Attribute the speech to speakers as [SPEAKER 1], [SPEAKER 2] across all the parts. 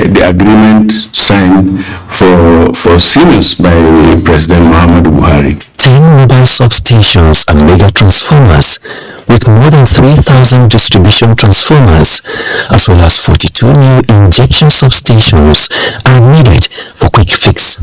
[SPEAKER 1] the agreement signed for seniors by President Muhammadu Buhari.
[SPEAKER 2] 10 mobile substations and mega transformers with more than 3,000 distribution transformers, as well as 42 new injection substations are needed for quick fix.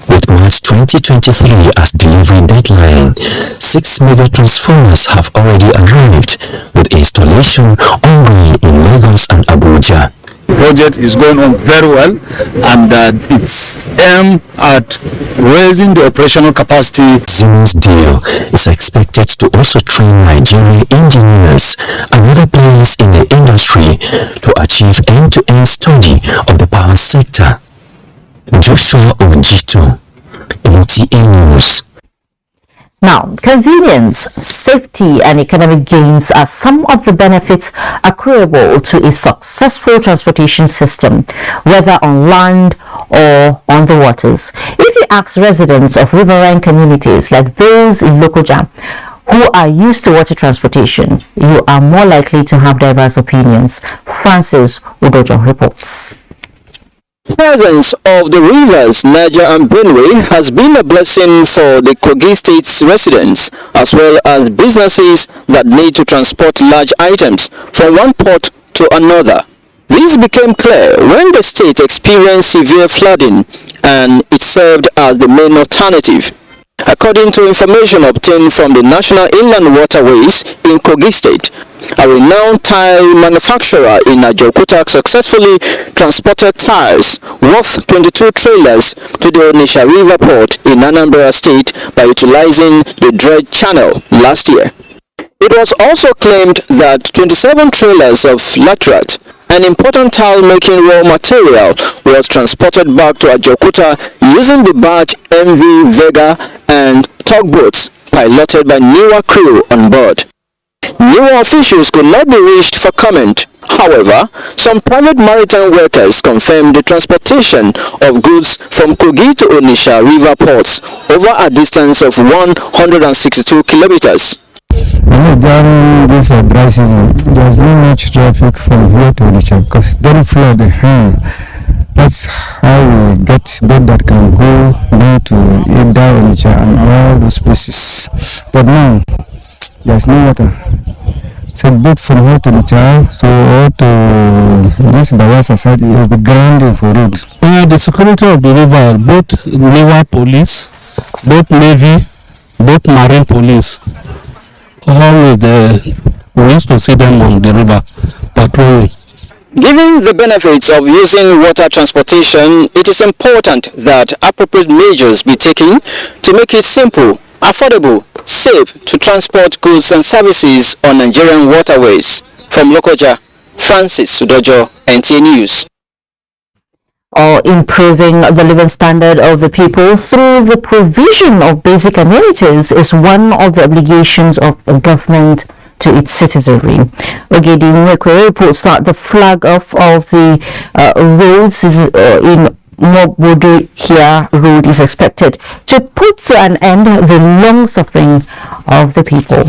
[SPEAKER 2] With March 2023 as delivery deadline, 6 mega transformers have already arrived, with installation ongoing in Lagos and Abuja.
[SPEAKER 3] The project is going on very well, and it's aimed at raising the operational capacity.
[SPEAKER 2] Siemens deal is expected to also train Nigerian engineers and other players in the industry to achieve end-to-end study of the power sector. Joshua Ojito, NTA News.
[SPEAKER 4] Now, convenience, safety and economic gains are some of the benefits accruable to a successful transportation system, whether on land or on the waters. If you ask residents of riverine communities like those in Lokoja who are used to water transportation, you are more likely to have diverse opinions. Francis Udojo reports.
[SPEAKER 5] Presence of the rivers Niger and Benue has been a blessing for the Kogi State's residents, as well as businesses that need to transport large items from one port to another. This became clear when the state experienced severe flooding, and it served as the main alternative. According to information obtained from the National Inland Waterways in Kogi State, a renowned tile manufacturer in Ajokuta successfully transported tiles worth 22 trailers to the Onitsha River Port in Anambra State by utilizing the dredge channel last year. It was also claimed that 27 trailers of laterite, an important tile-making raw material, was transported back to Ajokuta using the barge MV Vega and tugboats piloted by newer crew on board. Newer officials could not be reached for comment. However, some private maritime workers confirmed the transportation of goods from Kogi to Onitsha River ports over a distance of 162 kilometers.
[SPEAKER 6] During this dry season, there's not much traffic from here to Onitsha because during flood, that's how we get boat that can go down to either Onitsha and all those places. But now, there's no water. So boat from here to Onitsha, so all to this Bayelsa side, it will be grinding for road.
[SPEAKER 7] The security of the river, both naval police, both navy, both marine police, always we used to see them on the river patrolling.
[SPEAKER 5] Given the benefits of using water transportation, it is important that appropriate measures be taken to make it simple, affordable, safe to transport goods and services on Nigerian waterways. From Lokoja, Francis Udojo, NTA News.
[SPEAKER 4] Or improving the living standard of the people through the provision of basic amenities is one of the obligations of the government to its citizenry. Ogedi Nwekwe reports that the flag off of the roads in Mobodo Road is expected to put to an end the long suffering of the people.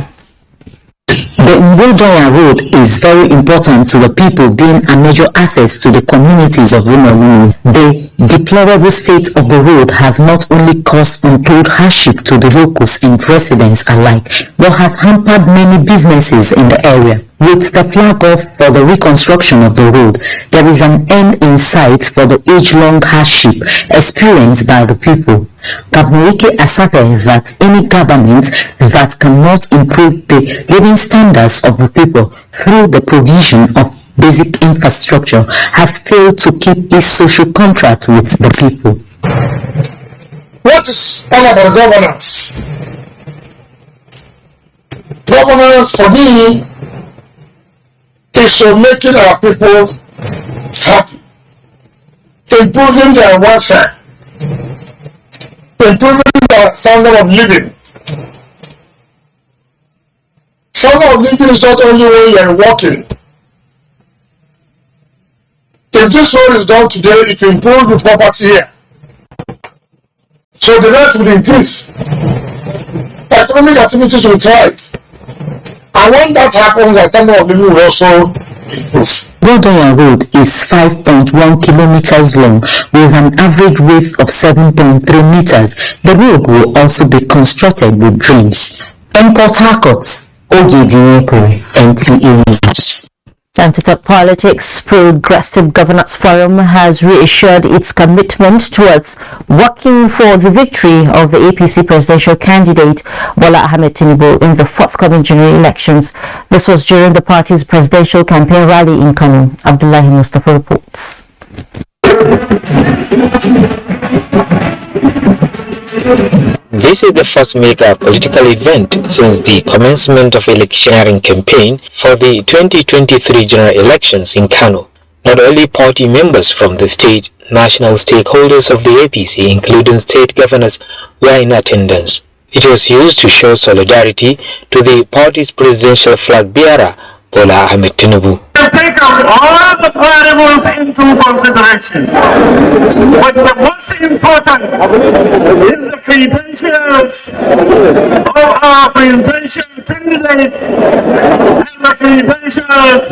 [SPEAKER 8] The Mbodoya Road is very important to the people, being a major access to the communities of Rumelu. The deplorable state of the road has not only caused untold hardship to the locals and residents alike, but has hampered many businesses in the area. With the flag off for the reconstruction of the road, there is an end in sight for the age-long hardship experienced by the people. Governor Wike asserted that any government that cannot improve the living standards of the people through the provision of basic infrastructure has failed to keep its social contract with the people.
[SPEAKER 9] What is all about governance? Governance for me is to making our people happy, improving their welfare, improving their standard of living. Standard of living is not only when you are working. If this road is done today, it will improve the property here. So the rent will increase. Economic activities will thrive. And when that happens, the standard of living will also
[SPEAKER 8] Godoya Road is 5.1 kilometers long with an average width of 7.3 meters. The road will also be constructed with drains. In Port Harcourt, Ogediyepo, NTA News.
[SPEAKER 4] Time to talk politics. Progressive Governance Forum has reassured its commitment towards working for the victory of the APC presidential candidate Bola Ahmed Tinubu in the forthcoming general elections. This was during the party's presidential campaign rally in Kano. Abdullahi Mustafa reports.
[SPEAKER 10] This is the first mega political event since the commencement of electioneering campaign for the 2023 general elections in Kano. Not only party members from the state, national stakeholders of the APC, including state governors, were in attendance. It was used to show solidarity to the party's presidential flag bearer, Bola Ahmed Tinubu.
[SPEAKER 11] Take all the variables into consideration, but the most important is the credentials of our presidential candidate and the credentials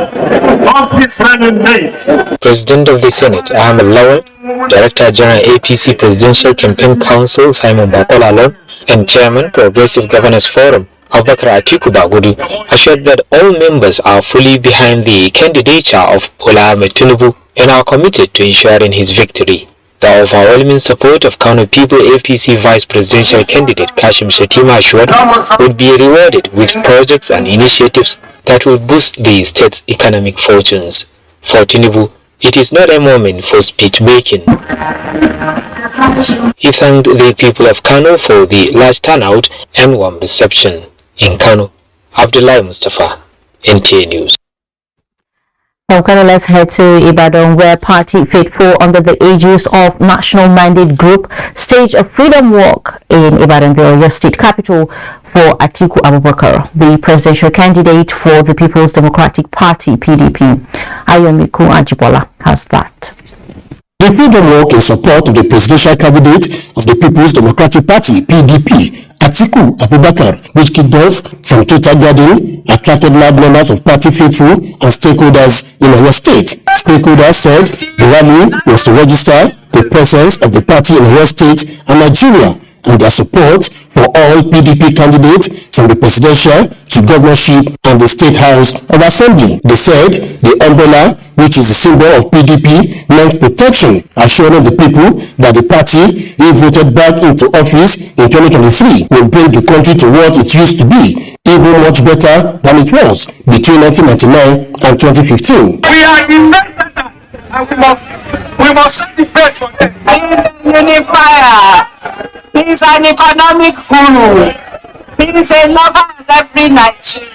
[SPEAKER 11] of his running mate.
[SPEAKER 10] President of the Senate, Ahmed Lawal, Director General APC Presidential Campaign Council, Simon Bakolalo, and Chairman, Progressive Governance Forum, Abubakar Atiku Bagudu, assured that all members are fully behind the candidature of Bola Ahmed Tinubu and are committed to ensuring his victory. The overwhelming support of Kano People APC Vice Presidential candidate Kashim Shettima assured would be rewarded with projects and initiatives that will boost the state's economic fortunes. For Tinubu, it is not a moment for speech-making. He thanked the people of Kano for the large turnout and warm reception. In Kano, Abdullahi Mustafa, NTA News.
[SPEAKER 4] From Kano, let's head to Ibadan, where party faithful under the aegis of National Mandate Group staged a freedom walk in Ibadan, the Oyo State capital, for Atiku Abubakar, the presidential candidate for the People's Democratic Party, PDP. Ayomiku Ajibola has that.
[SPEAKER 12] The freedom walk in support of the presidential candidate of the People's Democratic Party, PDP, Atiku Abubakar, which kicked off from Total Garden, attracted large numbers of party faithful and stakeholders in Oyo State. Stakeholders said the rally was to register the presence of the party in Oyo State and Nigeria and their support for all PDP candidates from the presidential to governorship and the State House of Assembly. They said the umbrella, which is a symbol of PDP, meant protection, assuring the people that the party, if voted back into office in 2023, will bring the country to what it used to be, even much better than it was between 1999 and 2015.
[SPEAKER 11] We are united and we must set the pace for them.
[SPEAKER 13] He's a unifier. He's an economic guru. He's a lover of every Nigerian.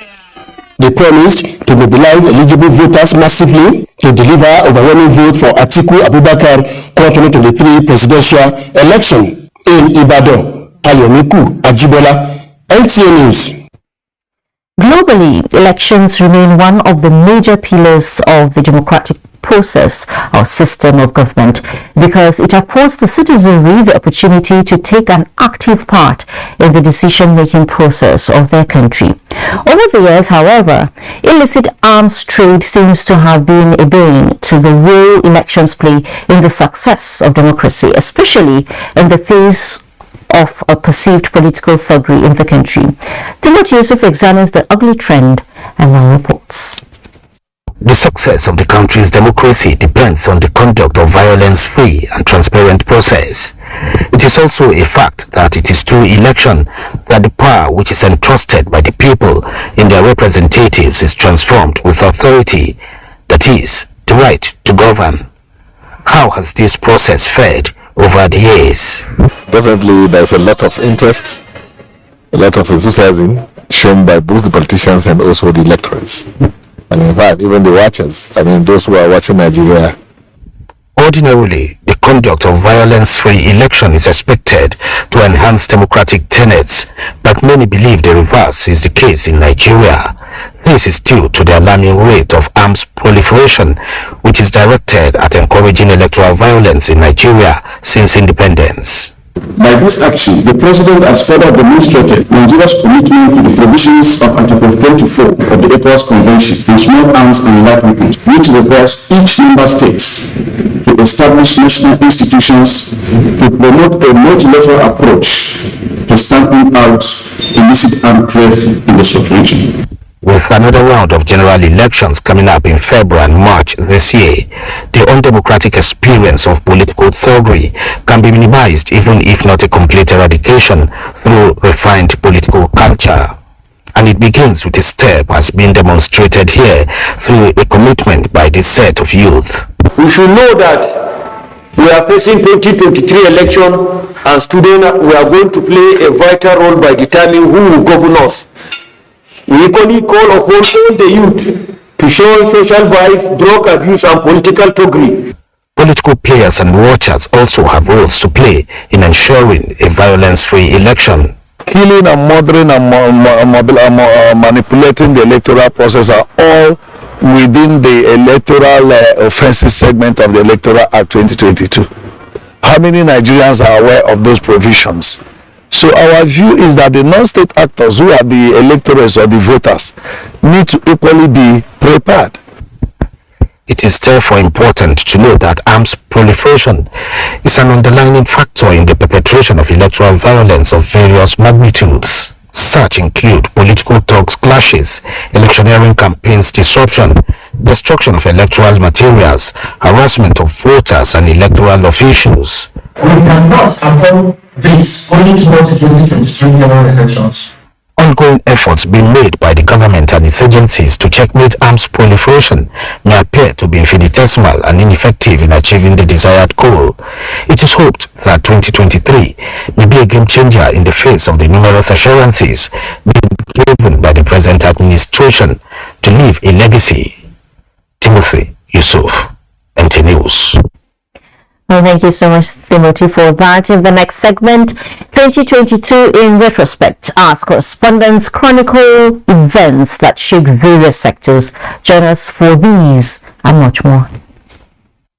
[SPEAKER 12] They promised to mobilize eligible voters massively to deliver overwhelming vote for Atiku Abubakar 2023 presidential election. In Ibadan, Ayomiku Ajibola, NTA News.
[SPEAKER 4] Globally, elections remain one of the major pillars of the democratic process or system of government because it affords the citizenry the opportunity to take an active part in the decision-making process of their country. Over the years, however, illicit arms trade seems to have been a bane to the role elections play in the success of democracy, especially in the face of a perceived political thuggery in the country. Timothy Yusuf examines the ugly trend and now reports.
[SPEAKER 2] The success of the country's democracy depends on the conduct of violence-free and transparent process. It is also a fact that it is through election that the power which is entrusted by the people in their representatives is transformed with authority, that is, the right to govern. How has this process fared over the years?
[SPEAKER 14] Definitely there's a lot of interest, a lot of enthusiasm shown by both the politicians and also the electorates. And in fact, even the watchers, those who are watching Nigeria.
[SPEAKER 2] Ordinarily, the conduct of violence-free election is expected to enhance democratic tenets, but many believe the reverse is the case in Nigeria. This is due to the alarming rate of arms proliferation, which is directed at encouraging electoral violence in Nigeria since independence.
[SPEAKER 1] By this action, the President has further demonstrated Nigeria's commitment to the provisions of Article 24 of the ECOWAS Convention on Small Arms and Light Weapons, which requires each member state to establish national institutions to promote a multilateral approach to stamping out illicit arms trade in the sub-region.
[SPEAKER 15] With another round of general elections coming up in February and March this year, the undemocratic experience of political thuggery can be minimized, even if not a complete eradication, through refined political culture. And it begins with a step as being demonstrated here through a commitment by this set of youth.
[SPEAKER 16] We should know that we are facing 2023 election, and students, we are going to play a vital role by determining who will govern us. We equally call upon all the youth to show social vice, drug abuse and political thuggery.
[SPEAKER 15] Political players and watchers also have roles to play in ensuring a violence-free election.
[SPEAKER 14] Killing and murdering and manipulating the electoral process are all within the electoral offenses segment of the Electoral Act 2022. How many Nigerians are aware of those provisions? So our view is that the non-state actors, who are the electors or the voters, need to equally be prepared.
[SPEAKER 15] It is therefore important to know that arms proliferation is an underlying factor in the perpetration of electoral violence of various magnitudes. Such include political thugs clashes, electioneering campaigns disruption, destruction of electoral materials, harassment of voters and electoral officials.
[SPEAKER 17] We cannot afford this only towards the 2023 general elections.
[SPEAKER 15] Ongoing efforts being made by the government and its agencies to checkmate arms proliferation may appear to be infinitesimal and ineffective in achieving the desired goal. It is hoped that 2023 may be a game changer in the face of the numerous assurances being given by the present administration to leave a legacy. Timothy Yusuf, NTA News.
[SPEAKER 4] Well, thank you so much, Timothy, for that. In the next segment, 2022 in retrospect, as correspondents chronicle events that shaped various sectors. Join us for these and much more.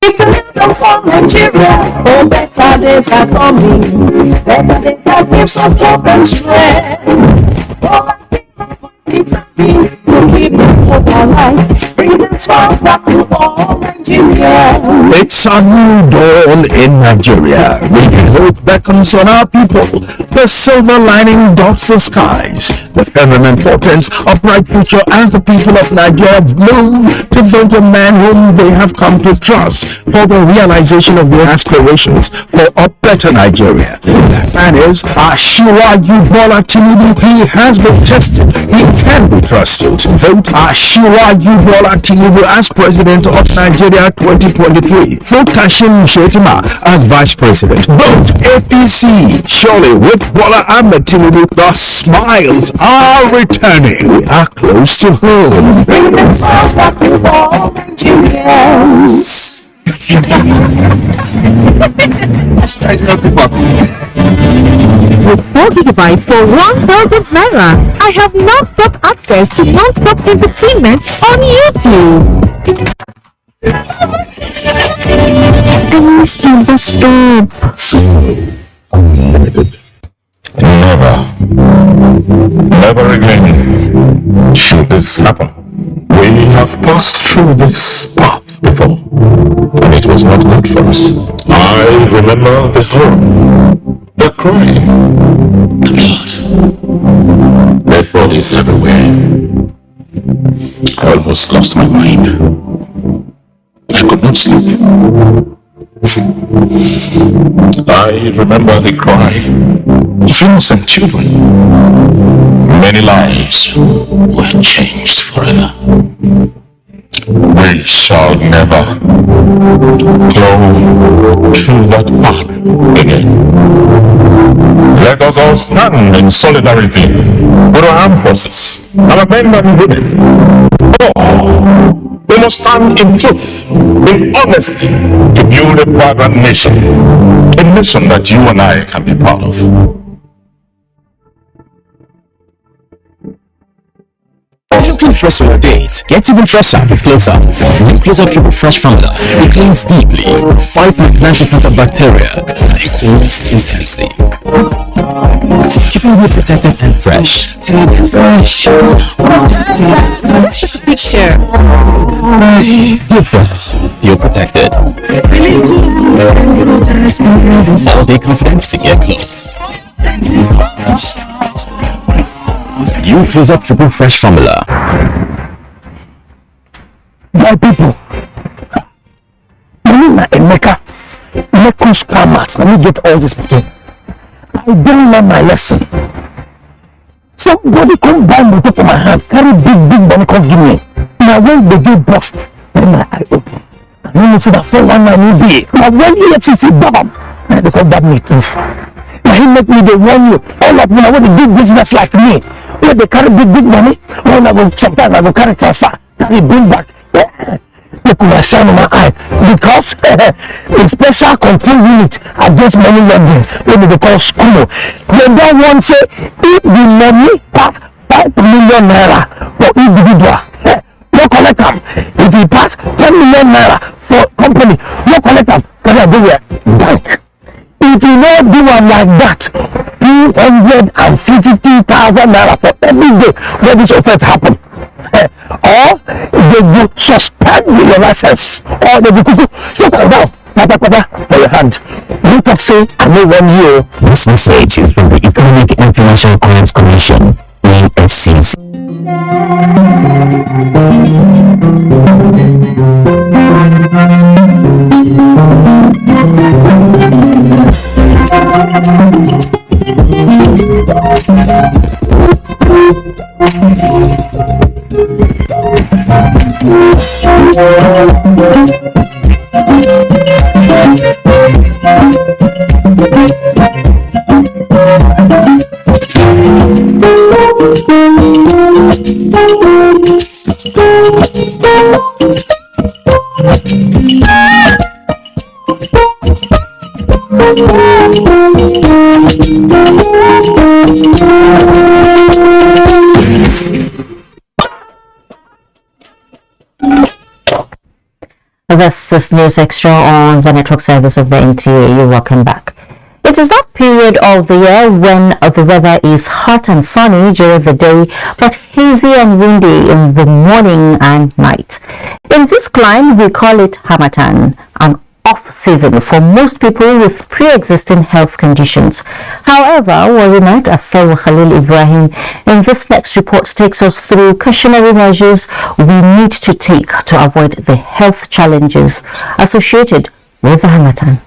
[SPEAKER 13] It's a little for Nigeria. Oh, better days are coming. Better days that gives us hope and strength. Oh, I feel determined to keep this hope alive. Bring the smiles back to all Nigeria.
[SPEAKER 18] It's a new dawn in Nigeria. Renewed hope beckons on our people. The silver lining dots the skies. The feminine portents a bright future as the people of Nigeria move to vote a man whom they have come to trust for the realization of their aspirations for a better Nigeria. The fan is Asiwaju Bola Tinubu. He has been tested. He can be trusted. Vote Asiwaju Bola Tinubu as President of Nigeria 2023. Vote Kashim Shettima as Vice President. Vote APC. Surely with Bola Ahmed Tinubu, the smiles are returning. We are close to home.
[SPEAKER 13] Bring the smiles back to all Nigerians.
[SPEAKER 19] With 4 gigabytes for 1,000 naira, I have non-stop access to non-stop entertainment on YouTube. Please never stop.
[SPEAKER 18] Unlimited. Never again should this happen. We have passed through this path before, and it was not good for us. I remember the horror, the crime, the blood, dead bodies everywhere. I almost lost my mind. I could not sleep. I remember the cry of innocent children. Many lives were changed forever. We shall never go through that path again. Let us all stand in solidarity with our armed forces, our men and women. We must stand in truth, in honesty, to build a vibrant nation. A nation that you and I can be proud of.
[SPEAKER 20] Looking fresh for your date? Get even fresher with Close-Up. New Close-Up Triple Fresh Formula. It cleans deeply, fights with 90% of bacteria, and it cools intensely. Keeping you protected and fresh.
[SPEAKER 19] Picture.
[SPEAKER 20] Still fresh, still protected. All day confidence to get close. New Close-Up Triple Fresh Formula.
[SPEAKER 18] My people, Emeka, scammers. Let me get all this again. I don't learn my lesson. Somebody come buy motor for my hand, carry big money, come give me. Now when they get bust, then my eye open. I don't know if that 419 will be. Now when EFCC bam, they come bad me too. Now he make me they warn you. All of them, I want to do business like me. When they carry big money, when I go sometimes I go carry transfer, carry bring back. Look my shine in my eye because the special control unit against money laundering when they call school. They don't want to say if the money pass 5 million naira for individual, no collect them. If it pass 10 million naira for company, no collect them. Can I do it? Bank. If you don't do one like that, 250,000 naira for every day where this offense happen. Or they will suspend your license, or they will shut down for your hand. You talk say I know 1 year.
[SPEAKER 2] This message is from the Economic and Financial Crimes Commission, EFCC.
[SPEAKER 4] This is News Extra on the network service of the NTA. You're welcome back. It is that period of the year when the weather is hot and sunny during the day, but hazy and windy in the morning and night. In this climate, we call it harmattan, an off-season for most people with pre-existing health conditions. However, Warimat Assaw Khalil Ibrahim in this next report takes us through cautionary measures we need to take to avoid the health challenges associated with the harmattan.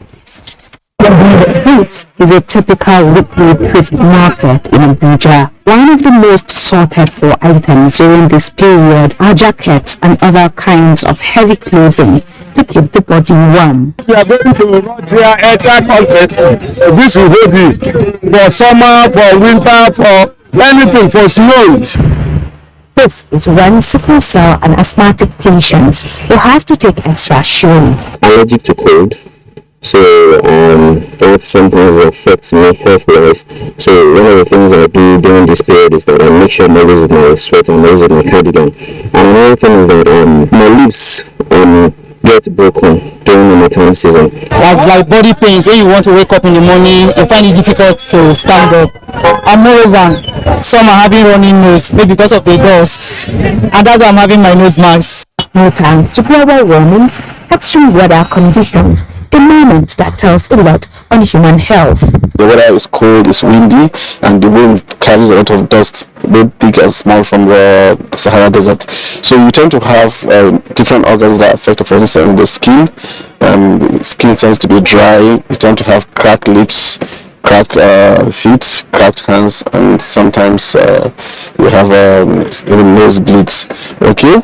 [SPEAKER 21] This is a typical weekly thrift market in Abuja. One of the most sought for items during this period are jackets and other kinds of heavy clothing to keep the body warm.
[SPEAKER 9] We are going to Nigeria entire country. This will hold you for summer, for winter, for anything, for snow.
[SPEAKER 21] This is when sickle cell and asthmatic patients will have to take extra shoe.
[SPEAKER 22] Allergic to cold. So that's something that affects me health-wise. So one of the things I do during this period is that I make sure I'm always with my sweater, I'm always with my cardigan. And another thing is that my lips get broken during the maternity season.
[SPEAKER 23] Like body pains, when you want to wake up in the morning, you find it difficult to stand up. And moreover, some are having running nose, maybe because of the dust. And that's why I'm having my nose mask.
[SPEAKER 21] No thanks to global warming, extreme weather conditions, a moment that tells a lot on human health.
[SPEAKER 22] The weather is cold, it's windy, and the wind carries a lot of dust, both big and small, from the Sahara Desert. So you tend to have different organs that affect, for instance, the skin. The skin tends to be dry, you tend to have cracked lips, cracked feet, cracked hands, and sometimes you have even nosebleeds. Okay,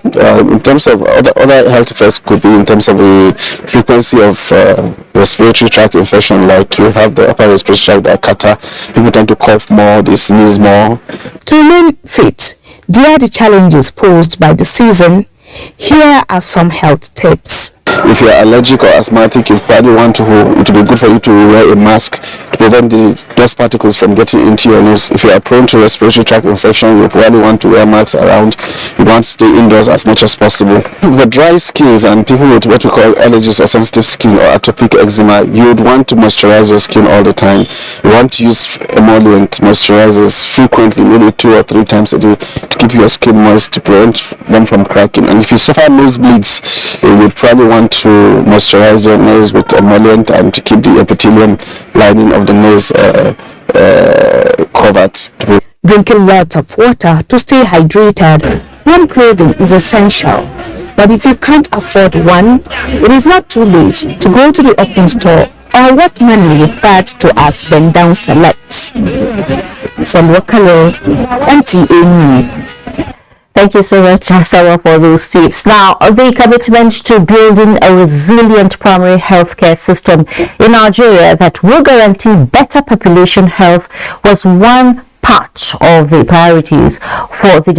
[SPEAKER 22] in terms of other health effects, could be in terms of the frequency of respiratory tract infection, like you have the upper respiratory tract, catarrh. People tend to cough more, they sneeze more.
[SPEAKER 21] To remain fit, there are the challenges posed by the season. Here are some health tips.
[SPEAKER 22] If you're allergic or asthmatic, you probably want to, it would be good for you to wear a mask to prevent the dust particles from getting into your nose. If you are prone to respiratory tract infection, you probably want to wear masks around. You want to stay indoors as much as possible. For dry skins and people with what we call allergies or sensitive skin or atopic eczema, you would want to moisturize your skin all the time. You want to use emollient moisturizers frequently, maybe 2 or 3 times a day, to keep your skin moist, to prevent them from cracking. And if you suffer nosebleeds, you would probably want to moisturize your nose with emollient and to keep the epithelium lining of the nose covered.
[SPEAKER 21] Drinking lots of water to stay hydrated. Warm clothing is essential, but if you can't afford one, it is not too late to go to the open store or what many refer to as bend down select. Samwakalo, NTA News.
[SPEAKER 4] Thank you so much, Sarah, for those tips. Now, the commitment to building a resilient primary healthcare system in Nigeria that will guarantee better population health was one part of the priorities for the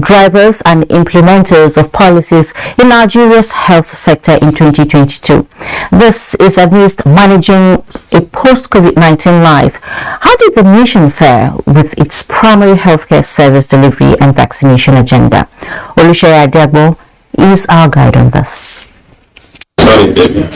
[SPEAKER 4] drivers and implementers of policies in Nigeria's health sector in 2022. This is amidst managing a post-COVID-19 life. How did the nation fare with its primary healthcare service delivery and vaccination agenda? Oluseyi Adegbo is our guide on this.
[SPEAKER 1] Sorry, baby.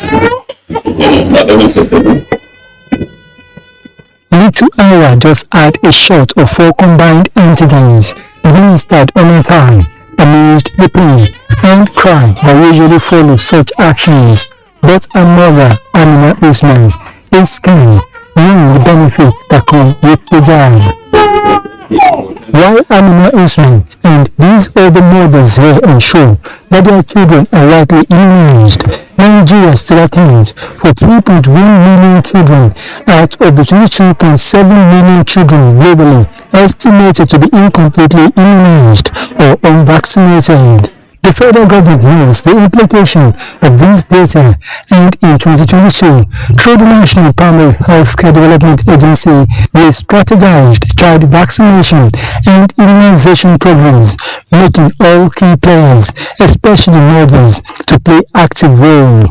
[SPEAKER 3] Little Ira just had a shot of 4 combined antigens administered on her thigh, amidst the pain and cry that usually follow such actions. But her mother, Amina Usman, is kind, knowing the benefits that come with the jab. While Amina Usman and these other mothers here ensure that their children are rightly immunized, Nigeria still accounts for 3.1 million children out of the 22.7 million children globally estimated to be incompletely immunized or unvaccinated. The federal government knows the implication of these data, and in 2022, through the National Primary Healthcare Development Agency, they strategized child vaccination and immunization programs, making all key players, especially mothers, to play active role.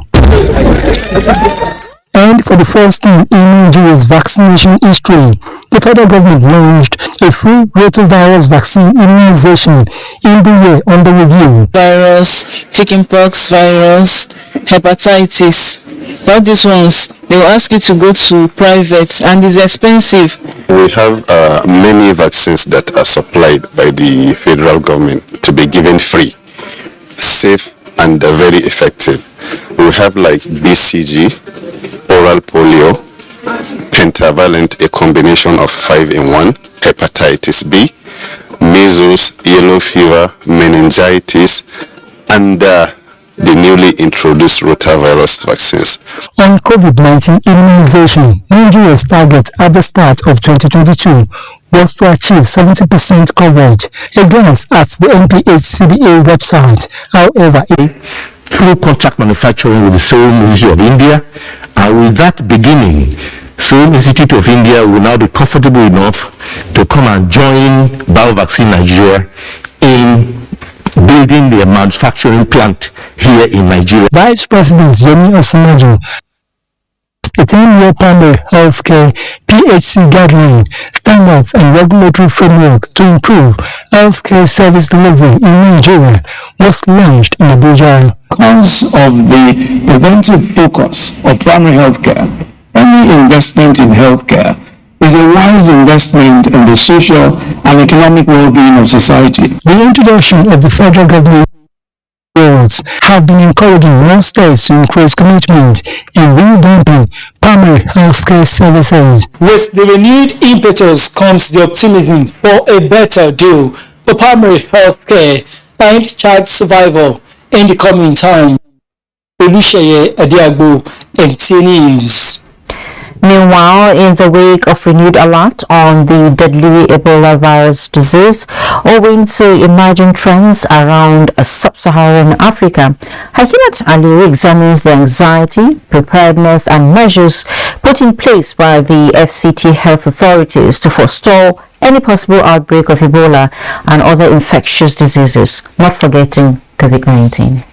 [SPEAKER 3] And for the first time in Nigeria's vaccination history, the federal government launched a free rotavirus vaccine immunization in the year under review.
[SPEAKER 23] Virus, chickenpox virus, hepatitis. All these ones, they will ask you to go to private and it's expensive.
[SPEAKER 22] We have many vaccines that are supplied by the federal government to be given free, safe and very effective. We have like BCG, oral polio, pentavalent, a combination of 5-in-1, hepatitis B, measles, yellow fever, meningitis, and the newly introduced rotavirus vaccines.
[SPEAKER 3] On COVID-19 immunization, Nigeria's target at the start of 2022 was to achieve 70% coverage. A glance at the NPHCDA website, however,
[SPEAKER 18] through contract manufacturing with the Serum Institute of India, and with that beginning, Serum Institute of India will now be comfortable enough to come and join BioVaccine Nigeria in building their manufacturing plant here in Nigeria.
[SPEAKER 3] Vice President Yemi Osinbajo, a 10-year primary healthcare PHC guideline, standards and regulatory framework to improve healthcare service delivery in Nigeria was launched in Abuja.
[SPEAKER 1] Because of the preventive focus of primary healthcare, any investment in healthcare is a wise investment in the social and economic well-being of society.
[SPEAKER 3] The introduction of the federal government roles have been encouraging more states to increase commitment in revamping primary healthcare services.
[SPEAKER 23] With the renewed impetus comes the optimism for a better deal for primary healthcare and child survival in the coming time. Oluseyi Adegbo, NTA News.
[SPEAKER 4] Meanwhile, in the wake of renewed alert on the deadly Ebola virus disease, owing to emerging trends around sub-Saharan Africa, Hakinat Ali examines the anxiety, preparedness and measures put in place by the FCT health authorities to forestall any possible outbreak of Ebola and other infectious diseases, not forgetting COVID-19.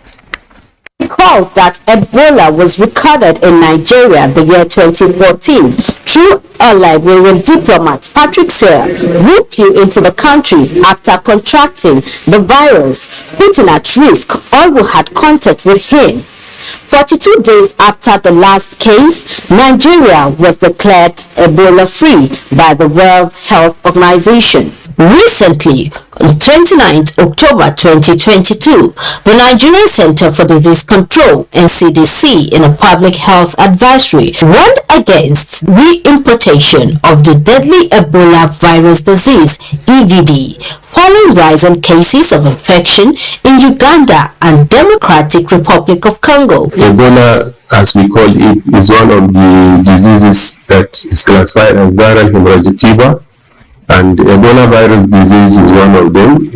[SPEAKER 21] Recall that Ebola was recorded in Nigeria the year 2014 Through a Liberian diplomat, Patrick Sawyer, who flew into the country after contracting the virus, putting at risk all who had contact with him. 42 days after the last case, Nigeria was declared Ebola-free by the World Health Organization. Recently, on 29th October 2022, the Nigerian Center for Disease Control, NDDC, in a public health advisory, warned against re-importation of the deadly Ebola virus disease, EVD, following rising cases of infection in Uganda and Democratic Republic of Congo.
[SPEAKER 5] Ebola, as we call it, is one of the diseases that is classified as viral hemorrhagic fever. And Ebola virus disease is one of them.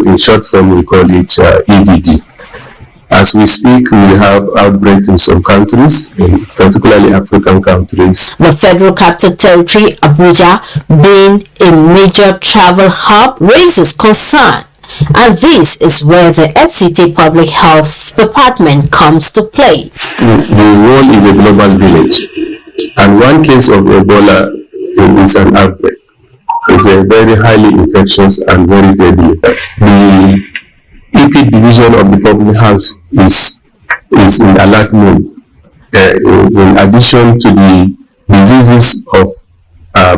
[SPEAKER 5] In short form, we call it EVD. As we speak, we have outbreaks in some countries, particularly African countries.
[SPEAKER 21] The Federal Capital Territory, Abuja, being a major travel hub, raises concern. And this is where the FCT Public Health Department comes to play.
[SPEAKER 5] The world is a global village. And one case of Ebola is an outbreak. It's a very highly infectious and very deadly. The EP division of the public health is in alert mode. In addition to the diseases of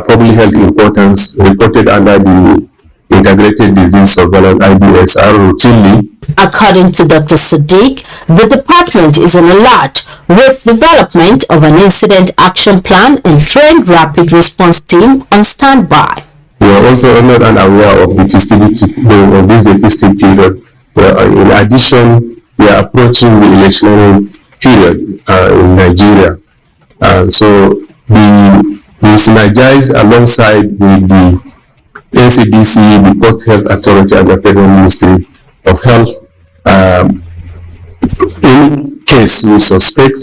[SPEAKER 5] public health importance reported under the Integrated Disease Surveillance IDSR routinely.
[SPEAKER 21] According to Dr. Sadiq, the department is on alert with development of an incident action plan and trained rapid response team on standby.
[SPEAKER 5] We are also not unaware of the festivity of this festive period. In addition, we are approaching the electionary period in Nigeria. So we synergize alongside with the NCDC, the Port Health Authority, and the Federal Ministry of Health. In case we suspect,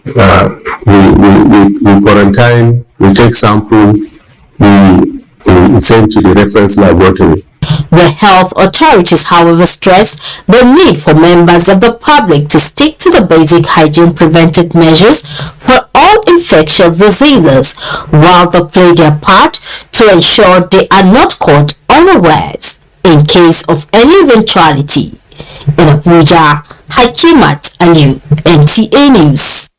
[SPEAKER 5] we quarantine, we take sample, we send to the reference laboratory.
[SPEAKER 21] The health authorities, however, stress the need for members of the public to stick to the basic hygiene preventive measures for all infectious diseases, while they play their part to ensure they are not caught unawares in case of any eventuality. In Abuja, Hakimat Aliu, NTA News.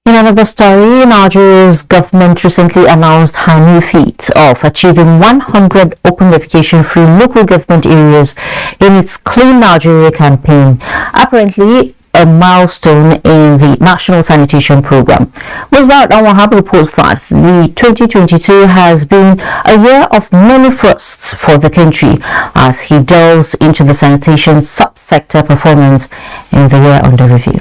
[SPEAKER 4] In another story, Nigeria's government recently announced her new feat of achieving 100 open defecation-free local government areas in its Clean Nigeria campaign, apparently a milestone in the National Sanitation Program. Musbarak Al-Wahab reports that the 2022 has been a year of many firsts for the country as he delves into the sanitation subsector performance in the year under review.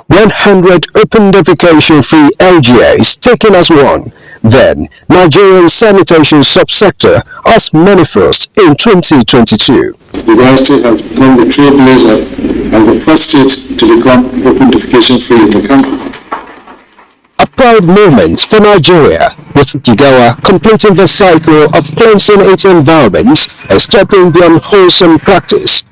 [SPEAKER 6] 100 open defecation-free LGAs taken as one. Then, Nigerian sanitation subsector as manifest in 2022.
[SPEAKER 1] The state has become the trailblazer and the first state to become open defecation-free in the country.
[SPEAKER 6] A proud moment for Nigeria, with Jigawa completing the cycle of cleansing its environment and stopping the unwholesome practice.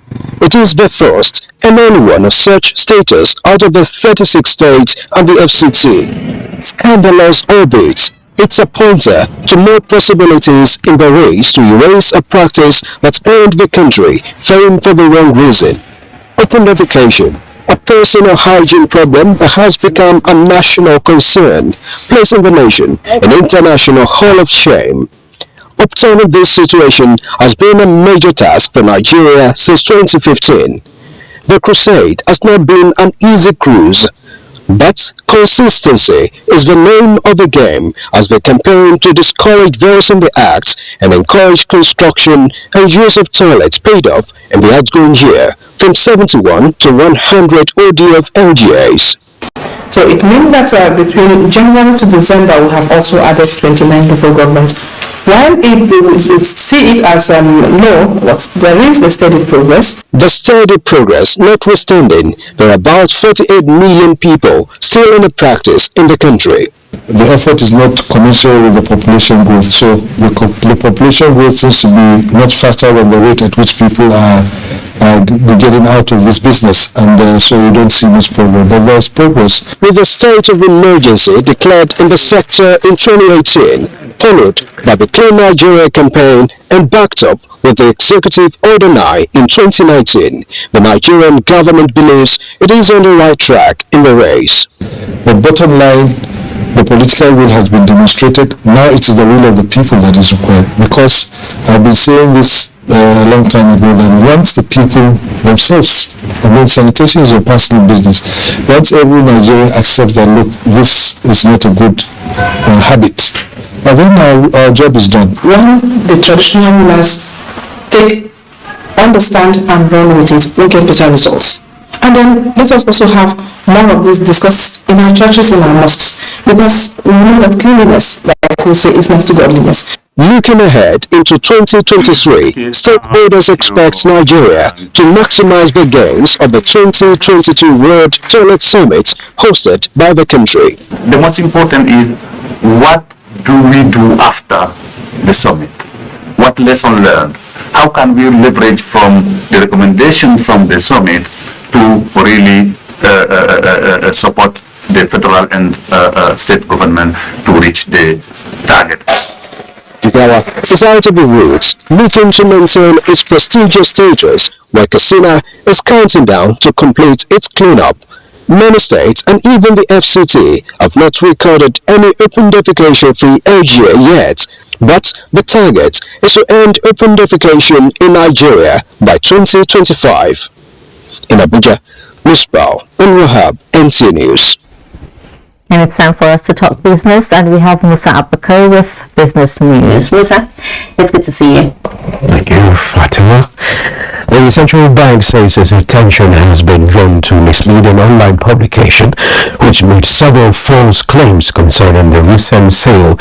[SPEAKER 6] It is the first and only one of such status out of the 36 states and the FCT. Scandalous albeit, it's a pointer to more possibilities in the race to erase a practice that's earned the country fame for the wrong reason. Open defecation, a personal hygiene problem that has become a national concern, placing the nation in an international hall of shame. Upturning this situation has been a major task for Nigeria since 2015. The crusade has not been an easy cruise, but consistency is the name of the game as the campaign to discourage various in the acts and encourage construction and use of toilets paid off in the outgoing year from 71 to 100 ODF LGAs.
[SPEAKER 7] So it means that between January to December we have also added 29 local governments. While it see it as low, there is a steady progress.
[SPEAKER 6] The steady progress notwithstanding, there are about 48 million people still in the practice in the country.
[SPEAKER 1] the effort is not commensurate with the population growth. So the population growth seems to be much faster than the rate at which people are getting out of this business, and so we don't see much progress. But there's progress.
[SPEAKER 6] With the state of emergency declared in the sector in 2018, followed by the Clean Nigeria campaign and backed up with the Executive Order 9 in 2019, the Nigerian government believes it is on the right track in the race.
[SPEAKER 1] But bottom line, the political will has been demonstrated. Now it is the will of the people that is required. Because I've been saying this a long time ago, that once the people themselves, sanitation is a personal business, once every Nigerian accepts that, look, this is not a good habit, and then our job is done.
[SPEAKER 7] When the traditional rulers understand and run with it, we'll get better results. And then let us also have more of this discussed in our churches and our mosques, because we know that cleanliness, like we say, is next to godliness.
[SPEAKER 6] Looking ahead into 2023, stakeholders expect Nigeria to maximize the gains of the 2022 World Toilet Summit hosted by the country.
[SPEAKER 8] The most important is, what do we do after the summit? What lesson learned? How can we leverage from the recommendation from the summit to really support the federal and state government to reach the target?
[SPEAKER 6] Jigawa is out of the woods, looking to maintain its prestigious status, where Katsina is counting down to complete its cleanup. Many states and even the FCT have not recorded any open defecation-free area yet, but the target is to end open defecation in Nigeria by 2025. In Abuja, Musbao and Wahab, NTA News.
[SPEAKER 4] And it's time for us to talk business, and we have Musa Abakar with Business News. Musa, it's good to see you.
[SPEAKER 10] Thank you, Fatima. The central bank says its attention has been drawn to misleading online publication which made several false claims concerning the recent sale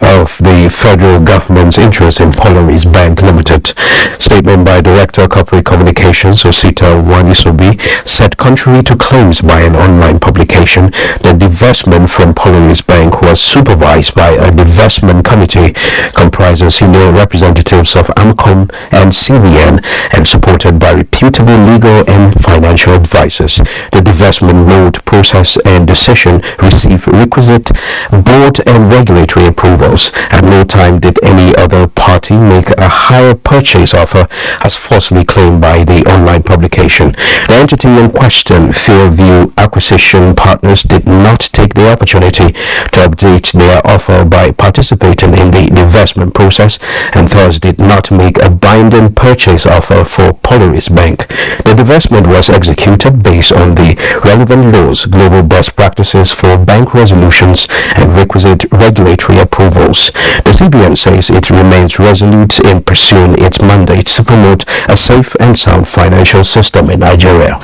[SPEAKER 10] of the federal government's interest in Polaris Bank Limited. Statement by Director of Corporate Communications Osita Wanisobi said, contrary to claims by an online publication, the divestment from Polaris Bank was supervised by a divestment committee comprising senior representatives of AMCOM and CBN and supported by reputable legal and financial advisors. The divestment mode, process and decision received requisite board and regulatory approvals. At no time did any other party make a higher purchase offer as falsely claimed by the online publication. The entity in question, Fairview Acquisition Partners, did not take the opportunity to update their offer by participating in the divestment process and thus did not make a binding purchase offer for Polaris Bank. The divestment was executed based on the relevant laws, global best practices for bank resolutions and requisite regulatory approvals. The CBN says it remains resolute in pursuing its mandate to promote a safe and sound financial system in Nigeria.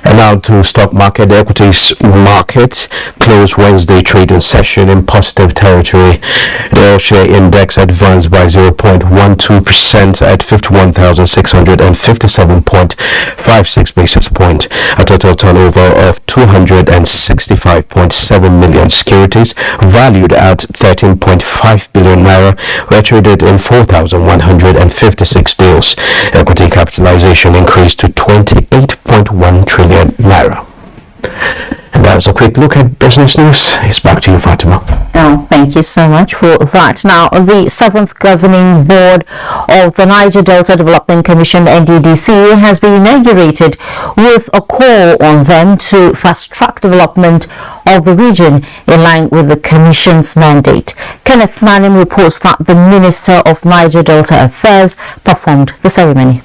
[SPEAKER 10] And now to stock market. The equities market closed Wednesday trading session in positive territory. The all-share index advanced by 0.12% at 51,657.56 basis points. A total turnover of 265.7 million securities valued at 13.5 billion naira were traded in 4,156 deals. Equity capitalization increased to 28.1 trillion naira. And that's a quick look at business news. It's back to you, Fatima.
[SPEAKER 4] Oh, thank you so much for that. Now, the 7th Governing Board of the Niger Delta Development Commission, NDDC, has been inaugurated with a call on them to fast-track development of the region in line with the Commission's mandate. Kenneth Manning reports that the Minister of Niger Delta Affairs performed the ceremony.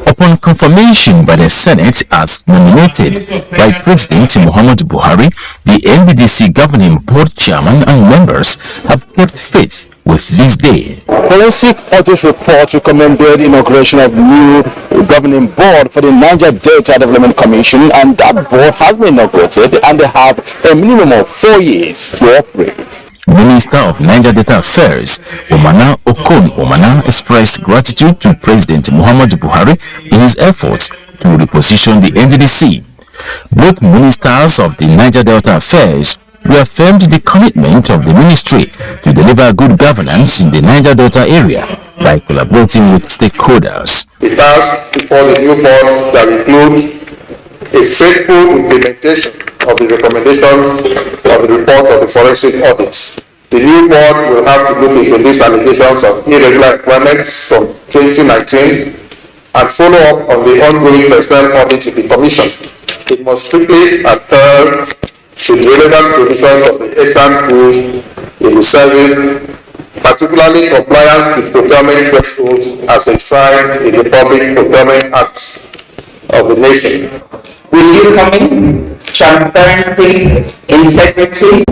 [SPEAKER 11] Upon confirmation by the Senate as nominated by President Muhammadu Buhari, the NDDC Governing Board Chairman and members have kept faith with this day.
[SPEAKER 24] Forensic audit report recommended inauguration of new governing board for the Niger Delta Development Commission, and that board has been inaugurated and they have a minimum of 4 years to operate.
[SPEAKER 11] Minister of Niger Delta Affairs, Omana Okon Omana, expressed gratitude to President Muhammadu Buhari in his efforts to reposition the NDDC. Both ministers of the Niger Delta Affairs reaffirmed the commitment of the ministry to deliver good governance in the Niger Delta area by collaborating with stakeholders.
[SPEAKER 12] The task before the new board that includes a faithful implementation of the recommendations of the report of the forensic audits. The new board will have to look into these allegations of irregular employments from 2019 and follow up on the ongoing personnel audit in the commission. It must strictly adhere to the relevant provisions of the excellent rules in the service, particularly compliance with procurement thresholds as enshrined in the Public Procurement Act of the nation.
[SPEAKER 14] Will you come in? Transparency, integrity,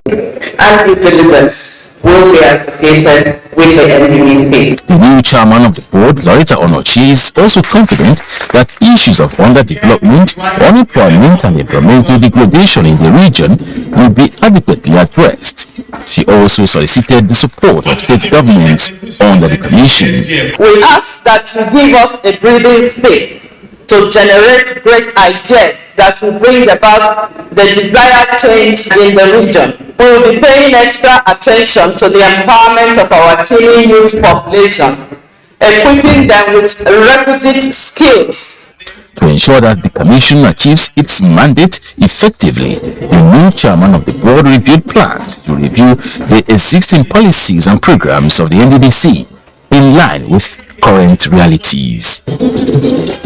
[SPEAKER 14] and due diligence will be associated with the NDDC.
[SPEAKER 11] The new chairman of the board, Loretta Onochi, is also confident that issues of underdevelopment, unemployment, and environmental degradation in the region will be adequately addressed. She also solicited the support of state governments under the commission.
[SPEAKER 14] We ask that you give us a breathing space to generate great ideas that will bring about the desired change in the region. We will be paying extra attention to the empowerment of our teeny youth population, equipping them with requisite skills.
[SPEAKER 11] To ensure that the commission achieves its mandate effectively, the new chairman of the board reviewed plans to review the existing policies and programs of the NDDC in line with current realities.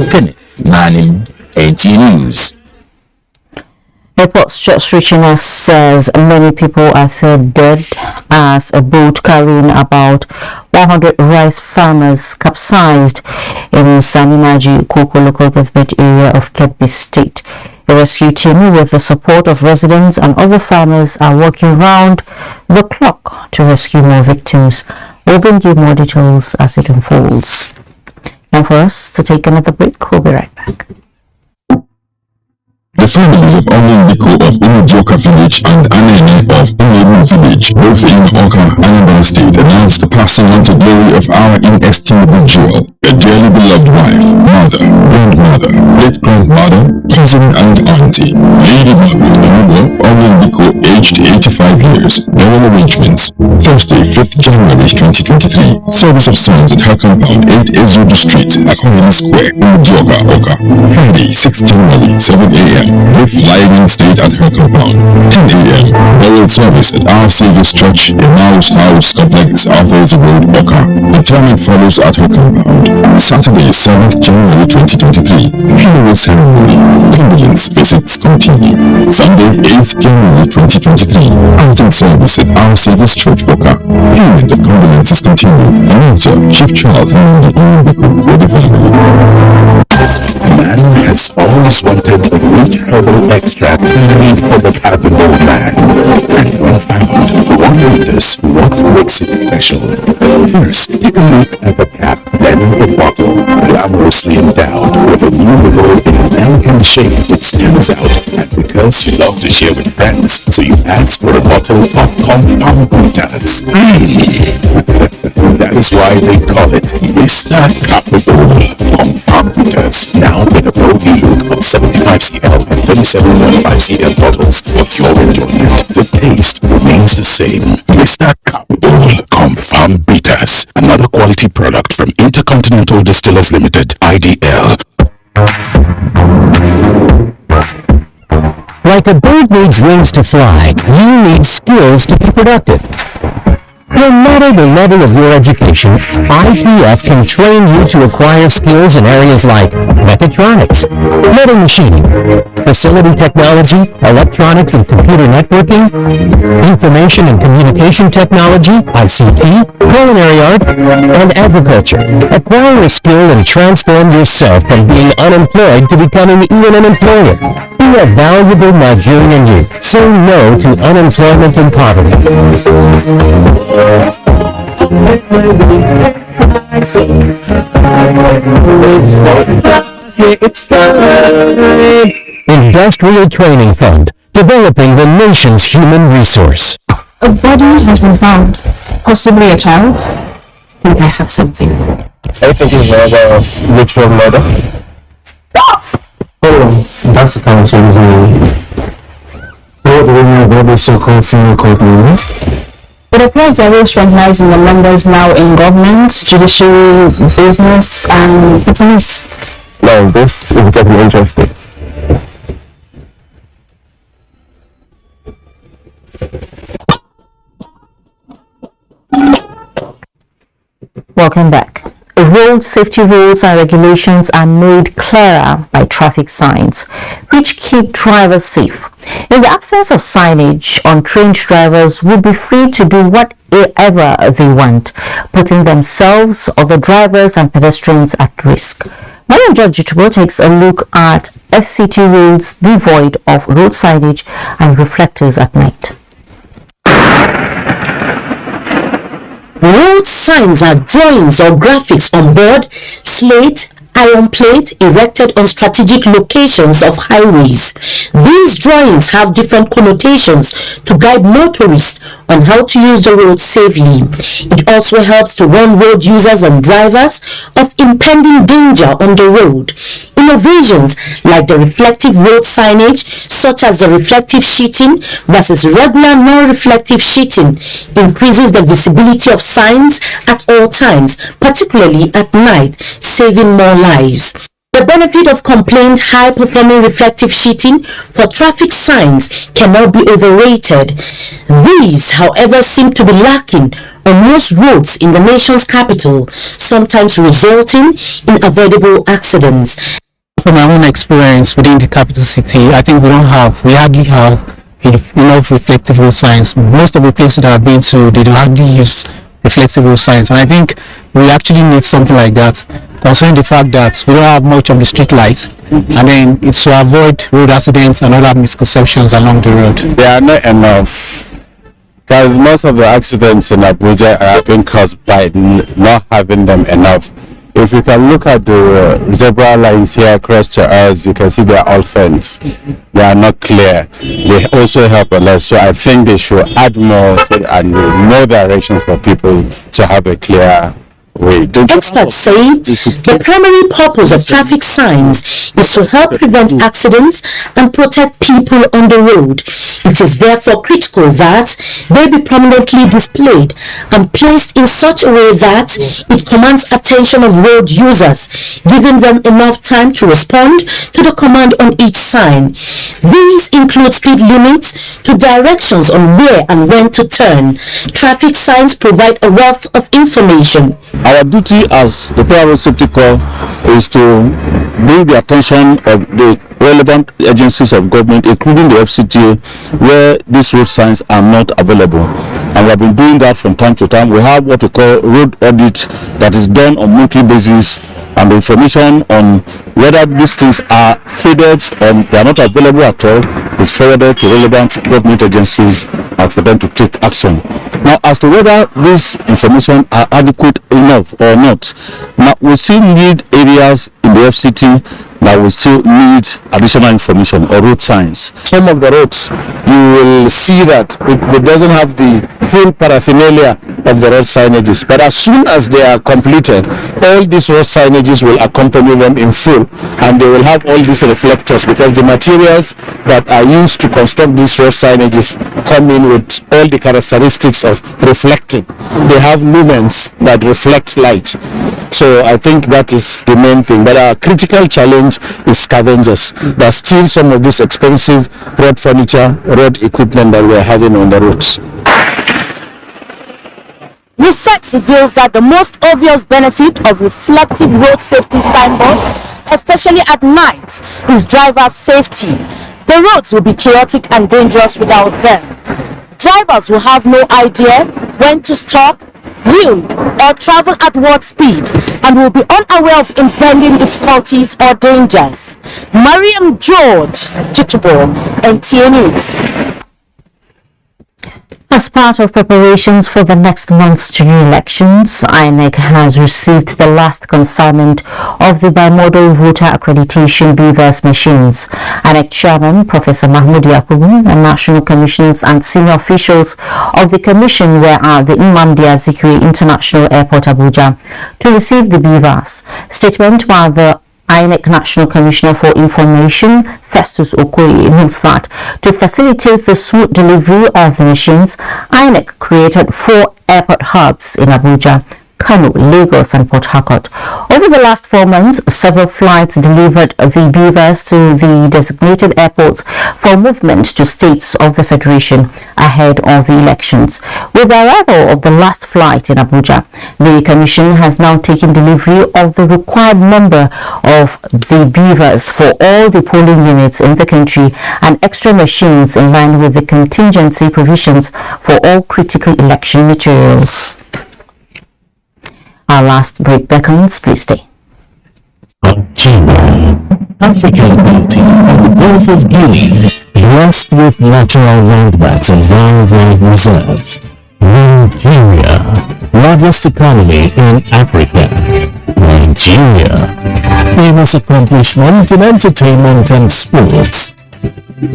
[SPEAKER 11] Kenneth Nanim, NTA News.
[SPEAKER 4] Reports just reaching us says many people are found dead as a boat carrying about 100 rice farmers capsized in Saminaji, Koko local government area of Kebbi State. The rescue team, with the support of residents and other farmers, are working round the clock to rescue more victims. We'll bring you more details as it unfolds. Now for us to take another break, we'll be right back.
[SPEAKER 16] The families of Obituaries of Umujoka village and Anene of Umebu village, both in Oka, Anambra State, announced the passing on to glory of our inestimable jewel, a dearly beloved wife, mother, grandmother, great-grandmother, cousin and auntie, Lady Margaret Aruba Obituaries, aged 85 years. Burial arrangements. Thursday, 5th January 2023. Service of songs at her compound, 8 Ezudu Street, Akwanyele Square, Umujoka, Oka. Friday, 6th January, 7 a.m. With lighting state at her compound. 10 a.m. Burial service at Our Saviour's Church, Emmaus House Complex, Arthur's Road, Oka. Interment follows at her compound. Saturday, 7th January 2023. Funeral ceremony. Condolence visits continue. Sunday, 8th January 2023. Outing service at Our Saviour's Church, Oka. Payment of condolences continue. Announcer, Chief Charles and Obituaries for the family.
[SPEAKER 18] Man has always wanted a rich herbal extract made from the carbon man, and when found, one wonders what makes it special. First, take a look at the cap, then the bottle, glamorously endowed with a new logo in an elegant shape that stands out, and because you love to share with friends, so you ask for a bottle of compound bitters. That is why they call it Mr. Capable Compound Bitters. Now with a bold look of 75 cl and 37.5 cl bottles for your enjoyment. The taste remains the same. Mr. Capable Compound Bitters, another quality product from Intercontinental Distillers Limited, IDL.
[SPEAKER 17] Like a bird needs wings to fly, you need skills to be productive. No matter the level of your education, ITF can train you to acquire skills in areas like mechatronics, metal machining, facility technology, electronics and computer networking, information and communication technology, ICT, culinary art, and agriculture. Acquire a skill and transform yourself from being unemployed to becoming even an employer. Be a valuable Nigerian youth. Say no to unemployment and poverty. Industrial Training Fund, developing the nation's human resource.
[SPEAKER 25] A body has been found, possibly a child. I think I have something.
[SPEAKER 26] I think it's another ritual murder.
[SPEAKER 25] Hold on.
[SPEAKER 2] That's the kind of change what do we know about the so-called senior court members?
[SPEAKER 25] It appears there is strength lies in the members now in government, judiciary, business, and the police.
[SPEAKER 2] Now, this is getting interesting.
[SPEAKER 4] Welcome back. Road safety rules and regulations are made clearer by traffic signs, which keep drivers safe. In the absence of signage, untrained drivers will be free to do whatever they want, putting themselves, other drivers and pedestrians at risk. Madam Judge takes a look at FCT roads devoid of road signage and reflectors at night.
[SPEAKER 13] Road signs are drawings or graphics on board, slate, iron plate erected on strategic locations of highways. These drawings have different connotations to guide motorists on how to use the road safely. It also helps to warn road users and drivers of impending danger on the road. Innovations like the reflective road signage, such as the reflective sheeting versus regular non-reflective sheeting, increases the visibility of signs at all times, particularly at night, saving more lives. The benefit of complained high-performing reflective sheeting for traffic signs cannot be overrated. These, however, seem to be lacking on most roads in the nation's capital, sometimes resulting in avoidable accidents.
[SPEAKER 23] From my own experience within the capital city, I think we hardly have enough reflective road signs. Most of the places that I've been to, they don't hardly use reflective road signs, and I think we actually need something like that, considering the fact that we don't have much of the street lights, and then it's to avoid road accidents and other misconceptions along the road.
[SPEAKER 24] They are not enough, because most of the accidents in Abuja are being caused by not having them enough. If you can look at the zebra lines here across to us, you can see they are all fenced. They are not clear. They also help a lot. So I think they should add more and more directions for people to have a clear way.
[SPEAKER 13] Experts say the primary purpose of traffic signs is to help prevent accidents and protect people on the road. It is therefore critical that they be prominently displayed and placed in such a way that it commands attention of road users, giving them enough time to respond to the command on each sign. These include speed limits to directions on where and when to turn. Traffic signs provide a wealth of information.
[SPEAKER 24] Our duty as the Federal Safety Corps is to bring the attention of the relevant agencies of government, including the FCTA, where these road signs are not available. And we have been doing that from time to time. We have what we call road audit that is done on monthly basis, and the information on whether these things are faded or they are not available at all is forwarded to relevant government agencies and for them to take action. Now, as to whether these information are adequate enough or not, now we still need areas in the FCT that will still need additional information or road signs.
[SPEAKER 15] Some of the roads, you will see that it doesn't have the full paraphernalia of the road signages, but as soon as they are completed, all these road signages will accompany them in full, and they will have all these reflectors, because the materials that are used to construct these road signages come in with all the characteristics of reflecting. They have lumens that reflect light. So I think that is the main thing. But our critical challenge is scavengers that steal some of this expensive road furniture, road equipment that we're having on the roads.
[SPEAKER 13] Research reveals that the most obvious benefit of reflective road safety signboards, especially at night, is driver safety. The roads will be chaotic and dangerous without them. Drivers will have no idea when to stop, yield, or travel at what speed, and will be unaware of impending difficulties or dangers. Mariam George, Chitubo, NTA News.
[SPEAKER 4] As part of preparations for the next month's general elections, INEC has received the last consignment of the bimodal voter accreditation BVAS machines. INEC Chairman Professor Mahmoud Yakubu and national commissioners and senior officials of the commission were at the Nnamdi Azikiwe International Airport, Abuja, to receive the BVAS. Statement by the INEC National Commissioner for Information, Festus Okoye, notes that to facilitate the smooth delivery of the machines, INEC created 4 airport hubs in Abuja, Kano, Lagos and Port Harcourt. Over the last 4 months, several flights delivered the beavers to the designated airports for movement to states of the Federation ahead of the elections. With the arrival of the last flight in Abuja, the Commission has now taken delivery of the required number of the beavers for all the polling units in the country and extra machines in line with the contingency provisions for all critical election materials. Our last break beckons. Please stay.
[SPEAKER 3] Algeria, African beauty and the Gulf of Guinea, blessed with natural landmarks and wildlife reserves. Nigeria, largest economy in Africa. Nigeria, famous accomplishment in entertainment and sports.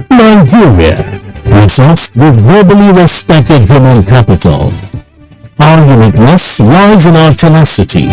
[SPEAKER 3] Nigeria, resists the globally respected human capital. Our uniqueness lies in our tenacity,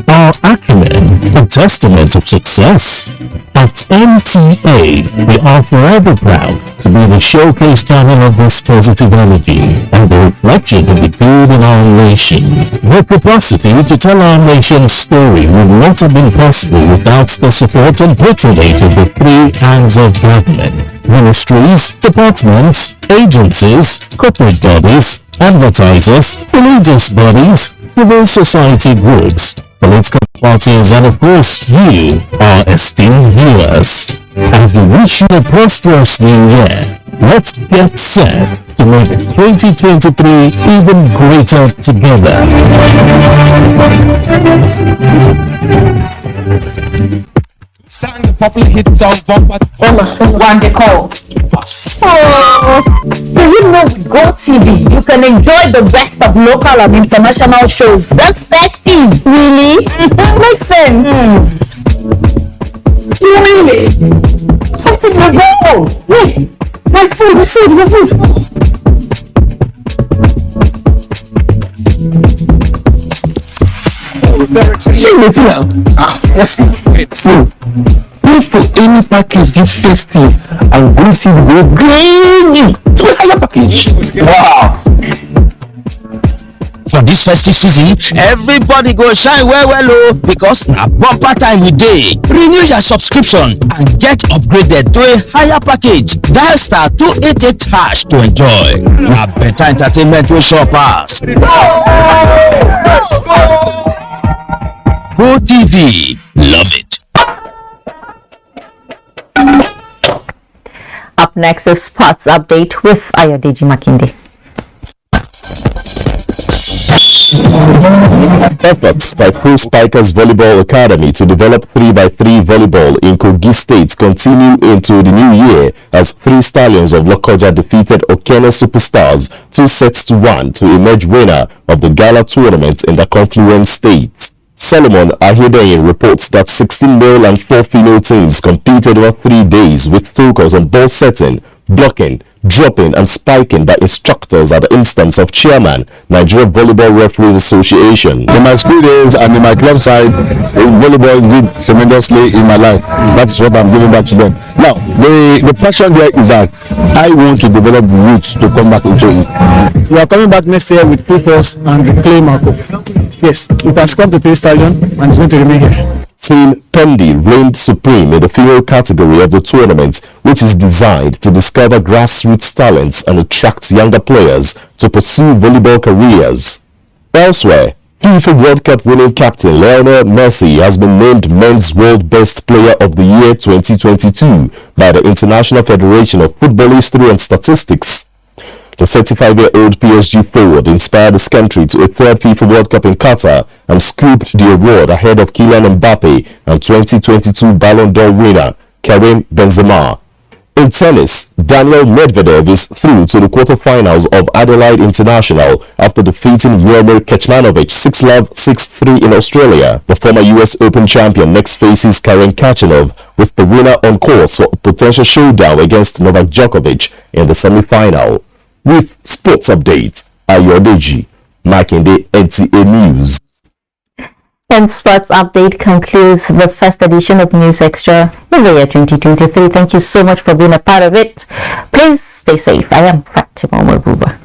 [SPEAKER 3] our acumen, a testament of success. At NTA, we are forever proud to be the showcase channel of this positive energy and the reflection of the good in our nation. The capacity to tell our nation's story would not have been possible without the support and patronage of the 3 arms of government: ministries, departments, agencies, corporate bodies, advertisers, religious bodies, civil society groups, political parties, and of course you, our esteemed viewers. As we wish you a prosperous new year, let's get set to make 2023 even greater together.
[SPEAKER 9] Sang the popular hit song Bumper
[SPEAKER 14] One they call.
[SPEAKER 25] Oh, do you know with GoTV you can enjoy the best of local and international shows? That's thing. Really? Makes sense. Really? Something will go. Wait, my food.
[SPEAKER 9] Yes. Pay for any package this festive and GoTV will bring you to a higher package. Wow.
[SPEAKER 19] For this festive season, everybody go shine well because na bumper time we dey. Renew your subscription and get upgraded to a higher package. Dial star 288 hash to enjoy. Na better entertainment wey sure pass. GoTV, love it.
[SPEAKER 4] Up next is Sports Update with Ayodeji Makinde.
[SPEAKER 10] Efforts by Pro Spikers Volleyball Academy to develop 3x3 volleyball in Kogi State continue into the new year as 3 Stallions of Lokoja defeated Okene Superstars 2-1 to emerge winner of the Gala tournament in the Confluence State. Solomon Ahedeyin reports that 16 male and 4 female teams competed over 3 days with focus on ball setting, blocking, dropping and spiking by instructors at the instance of chairman, Nigeria Volleyball Referees Association.
[SPEAKER 15] In my school days and in my club side, volleyball did tremendously in my life. That's what I'm giving back to them. Now, the passion there is that I want to develop roots to come back into it.
[SPEAKER 20] We are coming back next year with full force and reclaim Marco. Yes, it has come to 3 Stallion and it's going to remain here.
[SPEAKER 10] Team Pendi reigned supreme in the female category of the tournament, which is designed to discover grassroots talents and attract younger players to pursue volleyball careers. Elsewhere, FIFA World Cup winning captain Lionel Messi has been named Men's World Best Player of the Year 2022 by the International Federation of Football History and Statistics. The 35-year-old PSG forward inspired his country to a 3rd FIFA World Cup in Qatar and scooped the award ahead of Kylian Mbappe and 2022 Ballon d'Or winner Karim Benzema. In tennis, Daniel Medvedev is through to the quarterfinals of Adelaide International after defeating Yomir Kecmanovic 6-love, 6-3 in Australia. The former US Open champion next faces Karen Khachanov, with the winner on course for a potential showdown against Novak Djokovic in the semi-final. With Sports Update, Ayodeji Makinde, NTA News.
[SPEAKER 4] And Sports Update concludes the first edition of News Extra in the year 2023. Thank you so much for being a part of it. Please stay safe. I am Fatima Mabuba.